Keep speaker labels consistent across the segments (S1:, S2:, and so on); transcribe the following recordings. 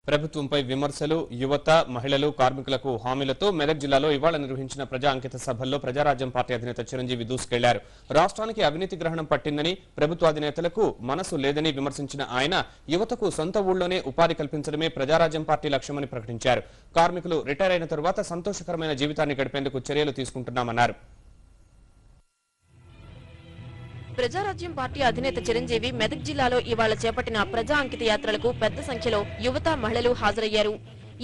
S1: ప్రభుత్వంపై విమర్శలు, యువత, మహిళలు, కార్మికులకు హామీలతో మెదక్ జిల్లాలో ఇవాళ నిర్వహించిన ప్రజా అంకిత సభల్లో ప్రజారాజ్యం పార్టీ అధినేత చిరంజీవి దూసుకెళ్లారు. రాష్ట్రానికి అవినీతి గ్రహణం పట్టిందని, ప్రభుత్వ అధినేతలకు మనసు లేదని విమర్శించిన ఆయన యువతకు సొంత ఊళ్లోనే ఉపాధి కల్పించడమే ప్రజారాజ్యం పార్టీ లక్ష్యమని ప్రకటించారు. కార్మికులు రిటైర్ అయిన తరువాత సంతోషకరమైన జీవితాన్ని గడిపేందుకు చర్యలు తీసుకుంటున్నామన్నారు.
S2: ప్రజారాజ్యం పార్టీ అధినేత చిరంజీవి మెదక్ జిల్లాలో ఇవాళ చేపట్టిన ప్రజా అంకిత యాత్రలకు పెద్ద సంఖ్యలో యువత, మహిళలు హాజరయ్యారు.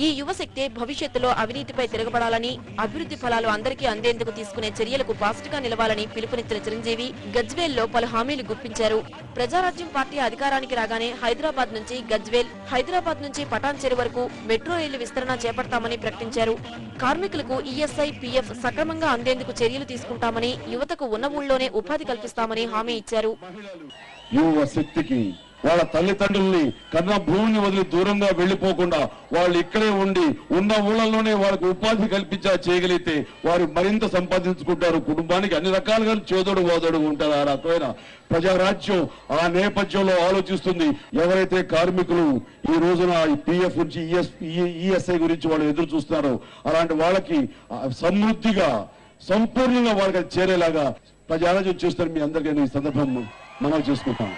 S2: ఈ యువశక్తే భవిష్యత్తులో అవినీతిపై తిరగబడాలని, అభివృద్ధి ఫలాలు అందరికీ అందేందుకు తీసుకునే చర్యలకు బాసటగా నిలవాలని పిలుపునిచ్చిన చిరంజీవి గజ్వేల్లో పలు హామీలు గుప్పించారు. ప్రజారాజ్యం పార్టీ అధికారానికి రాగానే హైదరాబాద్ నుంచి గజ్వేల్, హైదరాబాద్ నుంచి పటాన్ చెరు వరకు మెట్రో రైలు విస్తరణ చేపడతామని ప్రకటించారు. కార్మికులకు ఈఎస్ఐ, పీఎఫ్ సక్రమంగా అందేందుకు చర్యలు తీసుకుంటామని, యువతకు ఉన్న ఊళ్ళోనే ఉపాధి కల్పిస్తామని హామీ ఇచ్చారు.
S3: వాళ్ళ తల్లిదండ్రుల్ని కన్న భూమిని వదిలి దూరంగా వెళ్లిపోకుండా వాళ్ళు ఇక్కడే ఉండి ఉన్న ఊళ్ళలోనే వాళ్ళకి ఉపాధి చేయగలిగితే వారు మరింత సంపాదించుకుంటారు. కుటుంబానికి అన్ని రకాలుగా చేదోడు వాదోడు ఉంటారు. ఆ రకమైన ప్రజారాజ్యం ఆ నేపథ్యంలో ఆలోచిస్తుంది. ఎవరైతే కార్మికులు ఈ రోజున పిఎఫ్ నుంచి ఈఎస్ఐ గురించి వాళ్ళు ఎదురు చూస్తున్నారో అలాంటి వాళ్ళకి సమృద్ధిగా సంపూర్ణంగా వాళ్ళకి చేరేలాగా ప్రజారాజ్యం చేస్తారు. మీ అందరికీ ఈ సందర్భం మనం చేసుకుంటాం.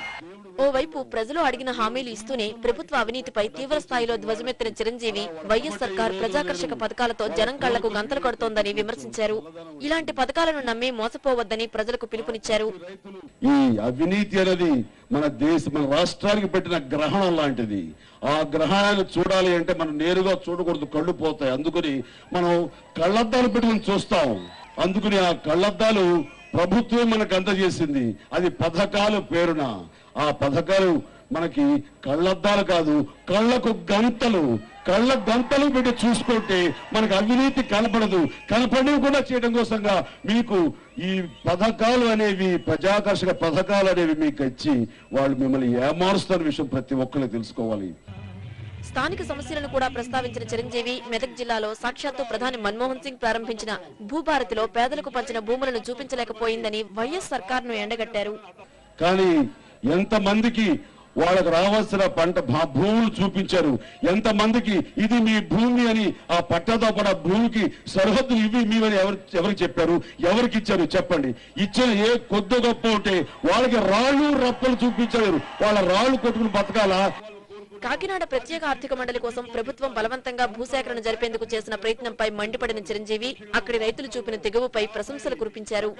S2: ఓవైపు ప్రజలు అడిగిన హామీలు ఇస్తూనే ప్రభుత్వ అవినీతిపై తీవ్ర స్థాయిలో ధ్వజమెత్తిన చిరంజీవి వైఎస్ సర్కార్ ప్రజాకర్షక పథకాలతో జనం కళ్లకు గంతలు కడుతోందని విమర్శించారు. ఇలాంటి పథకాలను నమ్మి మోసపోవద్దని ప్రజలకు పిలుపునిచ్చారు.
S3: ఈ అవినీతి అనేది మన రాష్ట్రానికి పెట్టిన గ్రహణం లాంటిది. ఆ గ్రహణాన్ని చూడాలి అంటే మనం నేరుగా చూడకూడదు, కళ్ళు పోతాయి. అందుకని మనం కళ్ళద్దాలు పెట్టుకుని చూస్తాం. అందుకని ఆ కళ్ళద్దాలు ప్రభుత్వం మనకు అందజేసింది. అది పథకాలు పేరున. ఆ పథకాలు మనకి కళ్ళద్దాలు కాదు, కళ్ళకు గంతలు. కళ్ళ గంతలు పెట్టి చూసుకుంటే మనకు అవినీతి కనపడదు. కనపడకుండా చేయడం కోసంగా మీకు ఈ పథకాలు అనేవి, ప్రజాకర్షక పథకాలు అనేవి మీకు ఇచ్చి వాళ్ళు మిమ్మల్ని ఏమారుస్తున్న విషయం ప్రతి ఒక్కరు తెలుసుకోవాలి.
S2: స్థానిక సమస్యలను కూడా ప్రస్తావించిన చిరంజీవి మెదక్ జిల్లాలో సాక్షాత్తు ప్రధాని మన్మోహన్ సింగ్ ప్రారంభించిన భూభారతిలో పేదలకు పంచిన భూములను చూపించలేకపోయిందని వైఎస్ సర్కార్ను ఎండగట్టారు.
S3: కానీ ఎంతమందికి వాళ్ళకు రావాల్సిన భూములు చూపించారు. ఎంతమందికి ఇది మీ భూమి అని ఆ పట్టాతో పాటు భూమికి సరిహద్దులు ఇవి మీవని ఎవరికి చెప్పారు? ఎవరికి ఇచ్చారు చెప్పండి. ఇచ్చిన ఏ కొద్ది గొప్ప ఉంటే వాళ్ళకి రాళ్ళు రప్పలు చూపించారు. వాళ్ళ రాళ్లు కొట్టుకుని బతకాలా?
S2: కాకినాడ ప్రత్యేక ఆర్థిక మండలి కోసం ప్రభుత్వం బలవంతంగా భూసేకరణ జరిపేందుకు చేసిన ప్రయత్నంపై మండిపడిన చిరంజీవి అక్కడి రైతులు చూపిన తెగువపై ప్రశంసలు కురిపించారు.